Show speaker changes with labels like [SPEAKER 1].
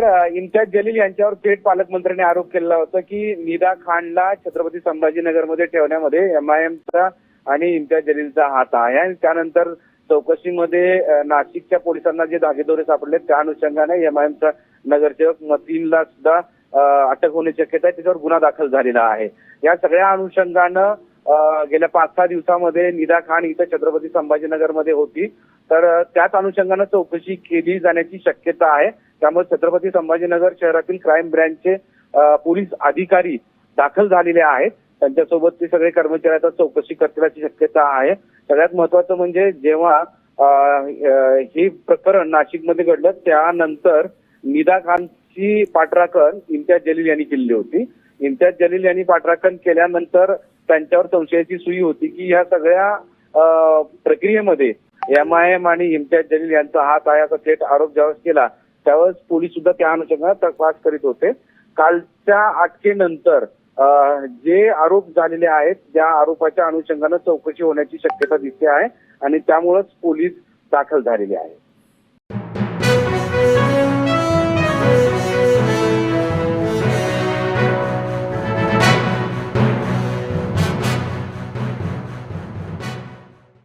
[SPEAKER 1] इम्तियाज जलील यांच्यावर थेट पालकमंत्र्यांनी आरोप केला होता की निदा खानला छत्रपती संभाजीनगरमध्ये ठेवण्यामध्ये एमआयएमचा आणि इम्तियाज जलीलचा हात आहे. आणि त्यानंतर चौकशीमध्ये नाशिकच्या पोलिसांना जे धागेदोरे सापडले त्या अनुषंगाने एमआयएमचा नगरसेवक मतीनला सुद्धा अटक होण्याची शक्यता आहे. त्याच्यावर गुन्हा दाखल झालेला आहे. या सगळ्या अनुषंगानं गेल्या 5-6 दिवसामध्ये निदा खान इथं छत्रपती संभाजीनगरमध्ये होती. तर त्याच अनुषंगानं चौकशी केली जाण्याची शक्यता आहे. त्यामुळे छत्रपती संभाजीनगर शहरातील क्राईम ब्रँचचे पोलीस अधिकारी दाखल झालेले आहेत. त्यांच्यासोबत ते सगळे कर्मचारी आता चौकशी करतील अशी शक्यता आहे. सगळ्यात महत्वाचं म्हणजे जेव्हा हे प्रकरण नाशिकमध्ये घडलं त्यानंतर निदा खानची पाठराखण इम्तियाज जलील यांनी केली होती. इम्तियाज जलील यांनी पाठराखण केल्यानंतर त्यांच्यावर संशयाची सुई होती की या सगळ्या प्रक्रियेमध्ये एमआयएम आणि इम्तियाज जलील यांचा हात आहे असा थेट आरोप ज्यावेळेस केला त्यावेळेस पोलीस सुद्धा त्या अनुषंगाने तपास करीत होते. कालच्या अटकेनंतर जे आरोप झालेले आहेत त्या आरोपाच्या अनुषंगाने चौकशी होण्याची शक्यता दिसते आहे आणि त्यामुळेच पोलीस दाखल झालेले आहेत.